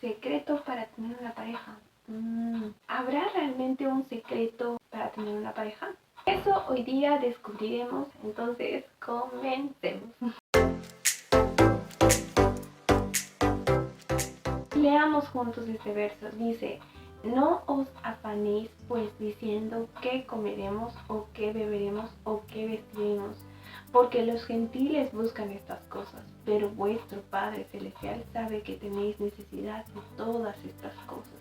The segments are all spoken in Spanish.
secreto para tener una pareja. ¿Habrá realmente un secreto para tener una pareja? Eso hoy día descubriremos, entonces comencemos. Leamos juntos este verso. Dice: no os afanéis pues diciendo qué comeremos o qué beberemos o qué vestiremos, porque los gentiles buscan estas cosas, pero vuestro Padre Celestial sabe que tenéis necesidad de todas estas cosas.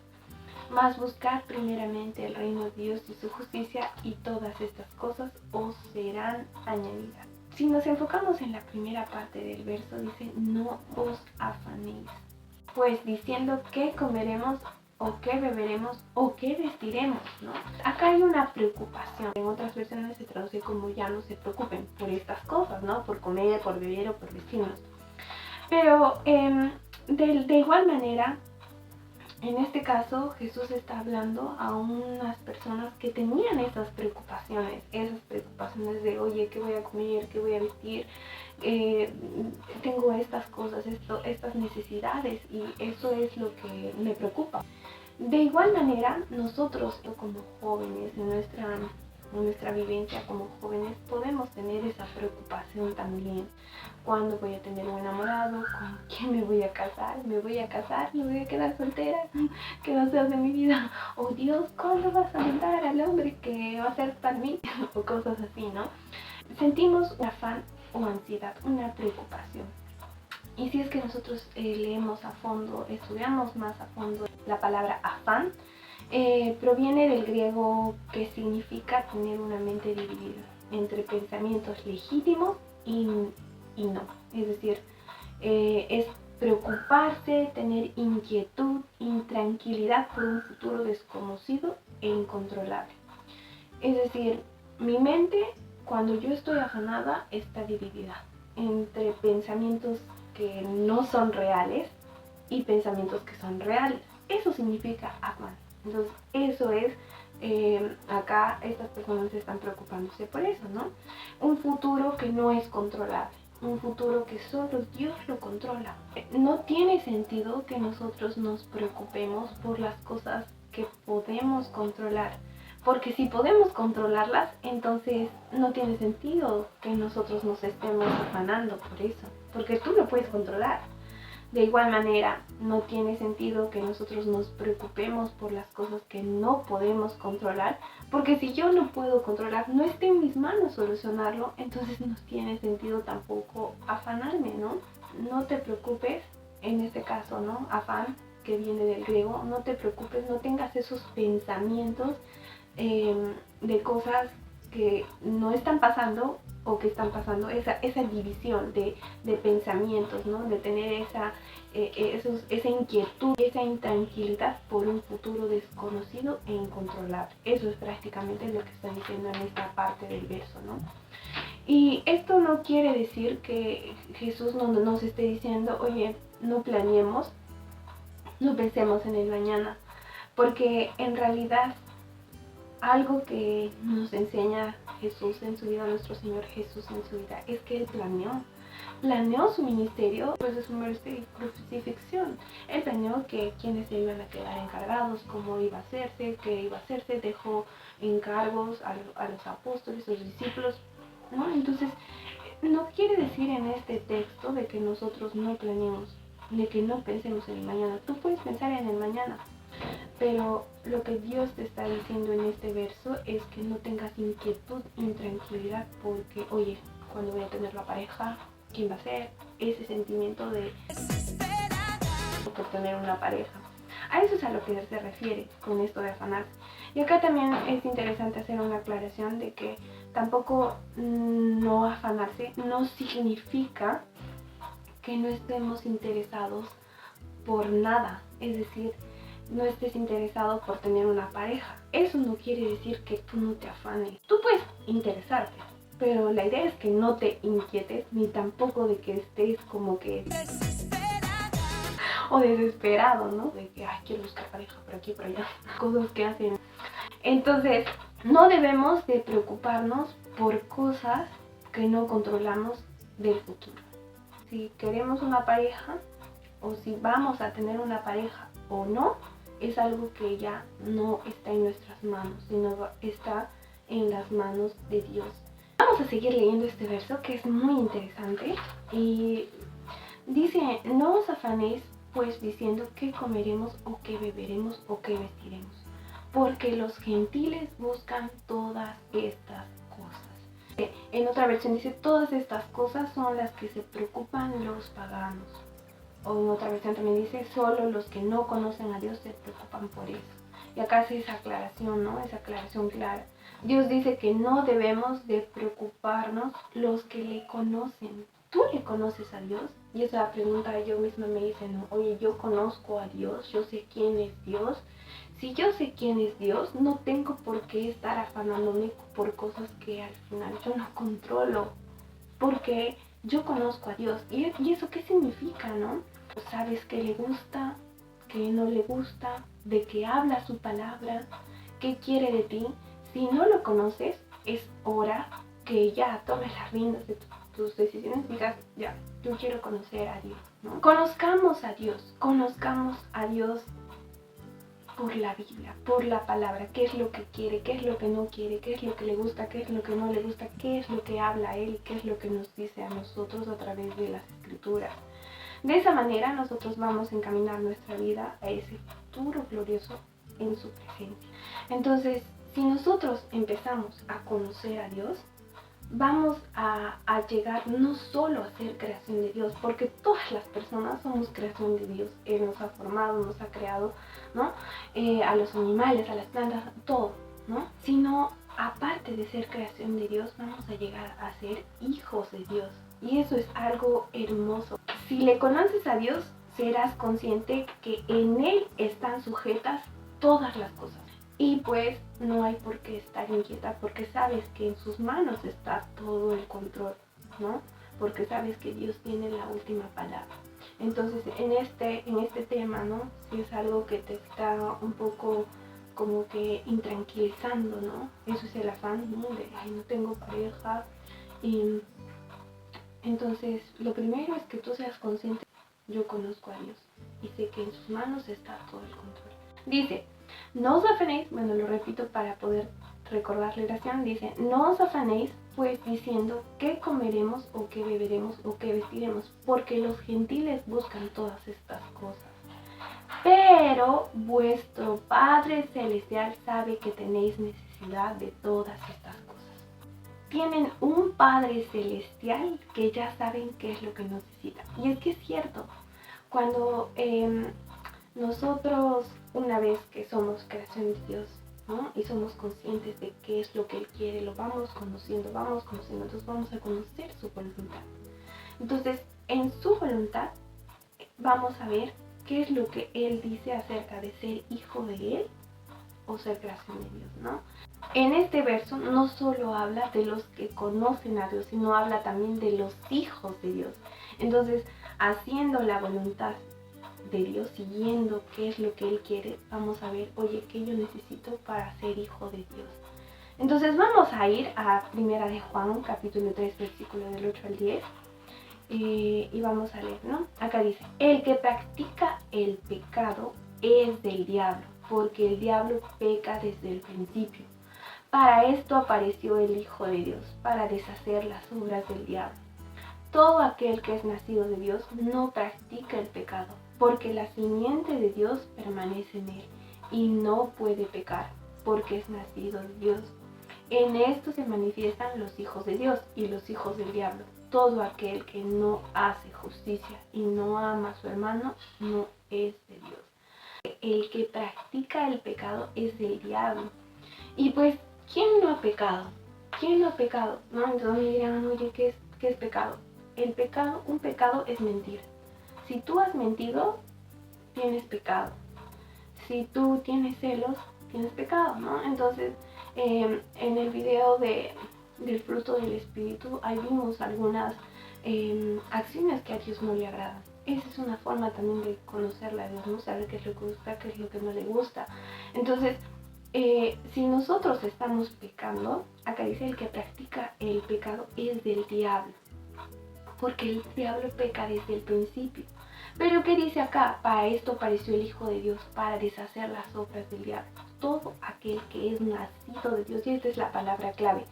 Mas buscad primeramente el reino de Dios y su justicia, y todas estas cosas os serán añadidas. Si nos enfocamos en la primera parte del verso, dice: no os afanéis, pues diciendo qué comeremos o qué beberemos o qué vestiremos, ¿no? Acá hay una preocupación. En otras versiones se traduce como: ya no se preocupen por estas cosas, ¿no? Por comer, por beber o por vestirnos. Pero de igual manera, en este caso Jesús está hablando a unas personas que tenían esas preocupaciones de: oye, ¿qué voy a comer? ¿Qué voy a vestir? Tengo estas cosas, estas necesidades, y eso es lo que me preocupa. De igual manera, nosotros como jóvenes, en nuestra vivencia como jóvenes, podemos tener esa preocupación también. ¿Cuándo voy a tener un enamorado? ¿Con quién me voy a casar? ¿Me voy a casar? ¿Me voy a quedar soltera? ¿Qué va a ser de mi vida? Oh Dios, ¿cuándo vas a mandar al hombre que va a ser para mí? O cosas así, ¿no? Sentimos un afán o ansiedad, una preocupación. Y si es que nosotros leemos a fondo, estudiamos más a fondo la palabra afán, proviene del griego, que significa tener una mente dividida entre pensamientos legítimos y no. Es decir, es preocuparse, tener inquietud, intranquilidad por un futuro desconocido e incontrolable. Es decir, mi mente, cuando yo estoy afanada, está dividida entre pensamientos que no son reales y pensamientos que son reales. Eso significa afán. Entonces, eso es, acá estas personas están preocupándose por eso, ¿no? Un futuro que no es controlable, un futuro que solo Dios lo controla. No tiene sentido que nosotros nos preocupemos por las cosas que podemos controlar, porque si podemos controlarlas, entonces no tiene sentido que nosotros nos estemos afanando por eso, porque tú lo puedes controlar. De igual manera, no tiene sentido que nosotros nos preocupemos por las cosas que no podemos controlar, porque si yo no puedo controlar, no está en mis manos solucionarlo, entonces no tiene sentido tampoco afanarme, ¿no? No te preocupes, en este caso, ¿no? Afán, que viene del griego, no te preocupes, no tengas esos pensamientos de cosas que no están pasando o que están pasando, esa división de pensamientos, ¿no? De tener esa inquietud, esa intranquilidad por un futuro desconocido e incontrolable. Eso es prácticamente lo que está diciendo en esta parte del verso, ¿no? Y esto no quiere decir que Jesús no nos esté diciendo: oye, no planeemos, no pensemos en el mañana, porque en realidad algo que nos enseña Jesús en su vida, nuestro Señor Jesús en su vida, es que Él planeó su ministerio después de su muerte y crucifixión. Él planeó que quienes se iban a quedar encargados, cómo iba a hacerse, qué iba a hacerse, dejó encargos a los apóstoles, a los discípulos, ¿no? Entonces, no quiere decir en este texto de que nosotros no planeemos, de que no pensemos en el mañana. Tú puedes pensar en el mañana, pero lo que Dios te está diciendo en este verso es que no tengas inquietud, intranquilidad, porque, oye, ¿cuándo voy a tener la pareja? ¿Quién va a ser? Ese sentimiento de por tener una pareja. A eso es a lo que se refiere con esto de afanarse. Y acá también es interesante hacer una aclaración de que tampoco no afanarse no significa que no estemos interesados por nada. Es decir, no estés interesado por tener una pareja. Eso no quiere decir que tú no te afanes. Tú puedes interesarte, pero la idea es que no te inquietes, ni tampoco de que estés como que o desesperado, ¿no? De que, ay, quiero buscar pareja por aquí, por allá. Cosas que hacen. Entonces, no debemos de preocuparnos por cosas que no controlamos del futuro. Si queremos una pareja, o si vamos a tener una pareja o no, es algo que ya no está en nuestras manos, sino está en las manos de Dios. Vamos a seguir leyendo este verso que es muy interesante y dice: no os afanéis pues diciendo qué comeremos o qué beberemos o qué vestiremos, porque los gentiles buscan todas estas cosas. En otra versión dice: todas estas cosas son las que se preocupan los paganos. O en otra versión también dice: solo los que no conocen a Dios se preocupan por eso. Y acá hace esa aclaración, ¿no? Esa aclaración clara. Dios dice que no debemos de preocuparnos los que le conocen. ¿Tú le conoces a Dios? Y esa pregunta yo misma me hice, ¿no? Oye, yo conozco a Dios, yo sé quién es Dios. Si yo sé quién es Dios, no tengo por qué estar afanándome por cosas que al final yo no controlo. Porque yo conozco a Dios. ¿Y eso qué significa, no? Sabes qué le gusta, qué no le gusta, de qué habla su palabra, qué quiere de ti. Si no lo conoces, es hora que ya tomes las riendas de tus decisiones y digas: ya, yo quiero conocer a Dios, ¿no? Conozcamos a Dios por la Biblia, por la palabra, qué es lo que quiere, qué es lo que no quiere, qué es lo que le gusta, qué es lo que no le gusta, qué es lo que habla Él, qué es lo que nos dice a nosotros a través de las Escrituras. De esa manera nosotros vamos a encaminar nuestra vida a ese futuro glorioso en su presencia. Entonces, si nosotros empezamos a conocer a Dios, vamos a llegar no solo a ser creación de Dios, porque todas las personas somos creación de Dios. Él nos ha formado, nos ha creado, ¿no? A los animales, a las plantas, todo, ¿no? Sino, aparte de ser creación de Dios, vamos a llegar a ser hijos de Dios. Y eso es algo hermoso. Si le conoces a Dios, serás consciente que en Él están sujetas todas las cosas. Y pues no hay por qué estar inquieta, porque sabes que en sus manos está todo el control, ¿no? Porque sabes que Dios tiene la última palabra. Entonces en este tema, ¿no? Si es algo que te está un poco como que intranquilizando, ¿no? Eso es el afán, ¿no? De: ay, no tengo pareja. Y entonces lo primero es que tú seas consciente: yo conozco a Dios y sé que en sus manos está todo el control. Dice: no os afanéis, bueno, lo repito para poder recordar la oración, dice: no os afanéis pues diciendo qué comeremos o qué beberemos o qué vestiremos, porque los gentiles buscan todas estas cosas. Pero vuestro Padre Celestial sabe que tenéis necesidad de todas estas cosas. Tienen un Padre Celestial que ya saben qué es lo que necesitan. Y es que es cierto, cuando nosotros, una vez que somos creación de Dios, ¿no? Y somos conscientes de qué es lo que Él quiere, lo vamos conociendo, entonces vamos a conocer su voluntad. Entonces, en su voluntad vamos a ver qué es lo que Él dice acerca de ser hijo de Él o ser creación de Dios, ¿no? En este verso no solo habla de los que conocen a Dios, sino habla también de los hijos de Dios. Entonces, haciendo la voluntad de Dios, siguiendo qué es lo que Él quiere, vamos a ver, oye, ¿qué yo necesito para ser hijo de Dios? Entonces vamos a ir a 1 de Juan, capítulo 3, versículo del 8 al 10, y vamos a leer, ¿no? Acá dice: el que practica el pecado es del diablo, porque el diablo peca desde el principio. Para esto apareció el Hijo de Dios, para deshacer las obras del diablo. Todo aquel que es nacido de Dios no practica el pecado, porque la simiente de Dios permanece en él, y no puede pecar, porque es nacido de Dios. En esto se manifiestan los hijos de Dios y los hijos del diablo. Todo aquel que no hace justicia y no ama a su hermano no es de Dios. El que practica el pecado es del diablo. Y pues, ¿quién no ha pecado? ¿Quién no ha pecado? ¿No? Entonces me dirán: oye, ¿qué es pecado? Un pecado es mentir. Si tú has mentido, tienes pecado. Si tú tienes celos, tienes pecado, ¿no? Entonces, en el video del fruto del Espíritu, ahí vimos algunas acciones que a Dios no le agradan. Esa es una forma también de conocerla a Dios, ¿no? Saber qué es lo que gusta, qué es lo que no le gusta. Entonces, si nosotros estamos pecando, acá dice: el que practica el pecado es del diablo, porque el diablo peca desde el principio. Pero ¿qué dice acá? Para esto apareció el Hijo de Dios, para deshacer las obras del diablo. Todo aquel que es nacido de Dios, y esta es la palabra clave,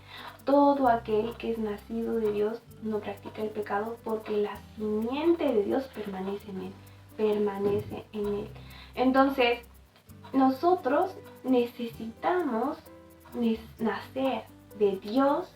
todo aquel que es nacido de Dios no practica el pecado porque la simiente de Dios permanece en él. Entonces, nosotros necesitamos nacer de Dios,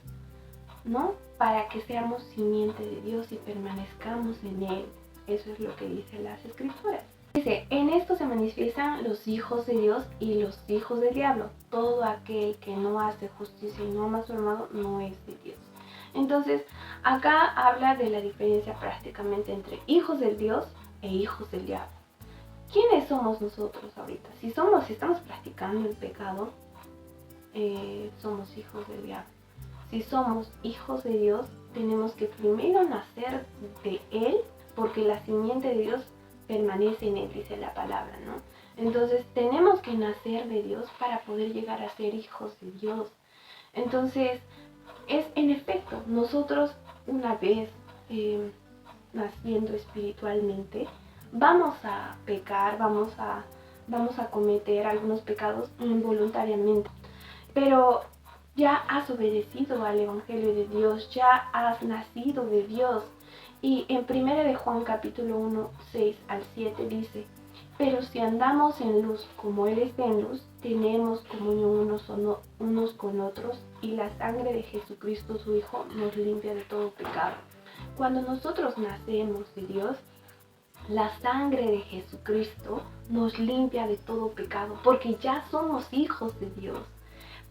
¿no? Para que seamos simiente de Dios y permanezcamos en él. Eso es lo que dicen las escrituras. Dice, en esto se manifiestan los hijos de Dios y los hijos del diablo. Todo aquel que no hace justicia y no ama a su hermano no es de Dios. Entonces, acá habla de la diferencia prácticamente entre hijos del Dios e hijos del diablo. ¿Quiénes somos nosotros ahorita? Si estamos practicando el pecado, somos hijos del diablo. Si somos hijos de Dios, tenemos que primero nacer de Él, porque la simiente de Dios permanece en él, dice la palabra, ¿no? Entonces tenemos que nacer de Dios para poder llegar a ser hijos de Dios. Entonces, es en efecto, nosotros una vez naciendo espiritualmente, vamos a pecar, vamos a cometer algunos pecados involuntariamente, pero ya has obedecido al Evangelio de Dios, ya has nacido de Dios. Y en 1 de Juan capítulo 1, 6 al 7 dice, pero si andamos en luz como Él está en luz, tenemos comunión unos con otros y la sangre de Jesucristo su Hijo nos limpia de todo pecado. Cuando nosotros nacemos de Dios, la sangre de Jesucristo nos limpia de todo pecado porque ya somos hijos de Dios.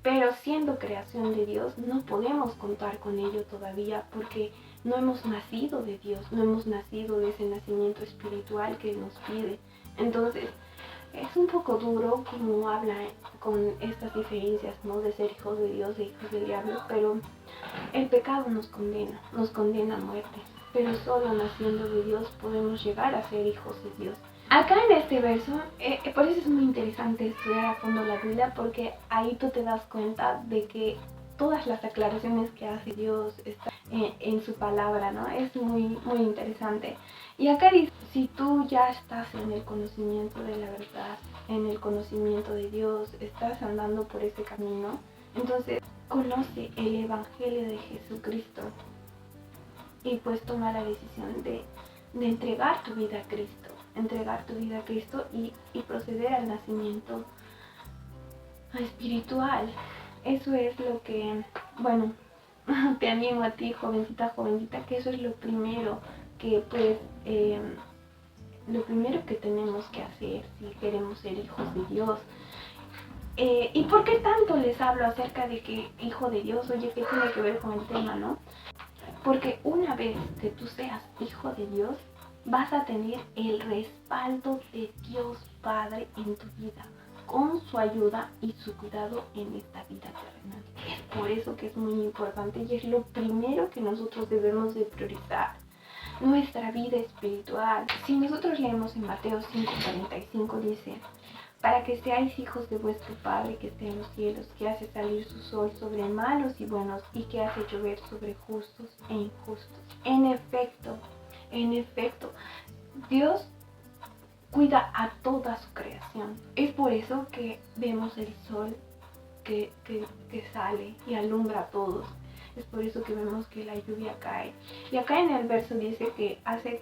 Pero siendo creación de Dios, no podemos contar con ello todavía porque no hemos nacido de Dios, no hemos nacido de ese nacimiento espiritual que Él nos pide. Entonces, es un poco duro como habla con estas diferencias, ¿no? De ser hijos de Dios e hijos del diablo, pero el pecado nos condena a muerte. Pero solo naciendo de Dios podemos llegar a ser hijos de Dios. Acá en este verso, por eso es muy interesante estudiar a fondo la Biblia, porque ahí tú te das cuenta de que todas las aclaraciones que hace Dios están en su palabra, ¿no? Es muy, muy interesante. Y acá dice, si tú ya estás en el conocimiento de la verdad, en el conocimiento de Dios, estás andando por ese camino, entonces conoce el Evangelio de Jesucristo y pues toma la decisión de entregar tu vida a Cristo. Entregar tu vida a Cristo y proceder al nacimiento espiritual. Eso es lo que, bueno, te animo a ti, jovencita, que eso es lo primero que pues, lo primero que tenemos que hacer si queremos ser hijos de Dios. ¿Y por qué tanto les hablo acerca de que hijo de Dios? Oye, ¿qué tiene que ver con el tema, no? Porque una vez que tú seas hijo de Dios, vas a tener el respaldo de Dios Padre en tu vida, con su ayuda y su cuidado en esta vida terrenal. Es por eso que es muy importante y es lo primero que nosotros debemos de priorizar, nuestra vida espiritual. Si nosotros leemos en Mateo 5:45 dice, para que seáis hijos de vuestro Padre que está en los cielos, que hace salir su sol sobre malos y buenos y que hace llover sobre justos e injustos. En efecto, Dios cuida a toda su creación. Es por eso que vemos el sol que sale y alumbra a todos. Es por eso que vemos que la lluvia cae. Y acá en el verso dice que hace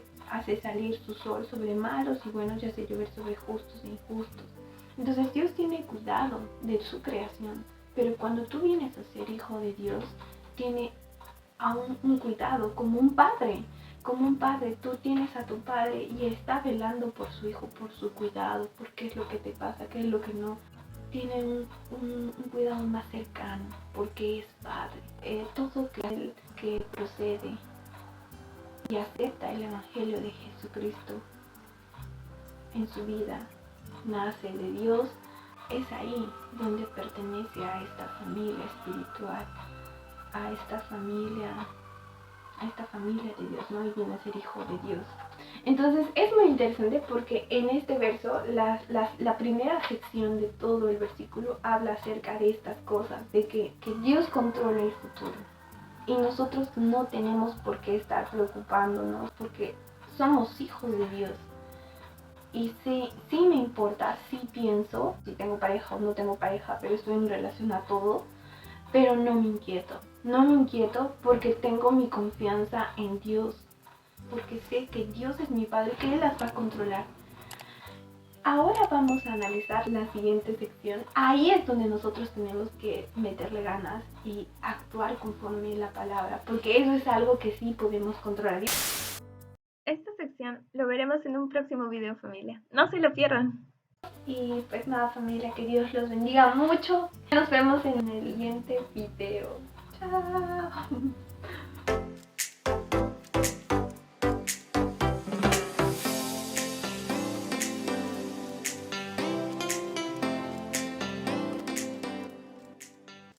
salir su sol sobre malos y buenos y hace llover sobre justos e injustos. Entonces Dios tiene cuidado de su creación, pero cuando tú vienes a ser hijo de Dios, tiene aún un cuidado como un padre. Como un padre, tú tienes a tu padre y está velando por su hijo, por su cuidado, por qué es lo que te pasa, qué es lo que no. Tiene un cuidado más cercano, porque es padre. Todo que procede y acepta el Evangelio de Jesucristo en su vida, nace de Dios, es ahí donde pertenece a esta familia espiritual, a esta familia de Dios, ¿no? Y viene a ser hijo de Dios. Entonces es muy interesante porque en este verso, la primera sección de todo el versículo habla acerca de estas cosas, de que Dios controla el futuro. Y nosotros no tenemos por qué estar preocupándonos porque somos hijos de Dios. Y sí me importa, sí pienso si tengo pareja o no tengo pareja, pero estoy en relación a todo, pero no me inquieto. No me inquieto porque tengo mi confianza en Dios, porque sé que Dios es mi Padre, que Él las va a controlar. Ahora vamos a analizar la siguiente sección. Ahí es donde nosotros tenemos que meterle ganas y actuar conforme la palabra, porque eso es algo que sí podemos controlar. Esta sección lo veremos en un próximo video, familia. No se lo pierdan. Y pues nada, familia, que Dios los bendiga mucho. Nos vemos en el siguiente video. Chao.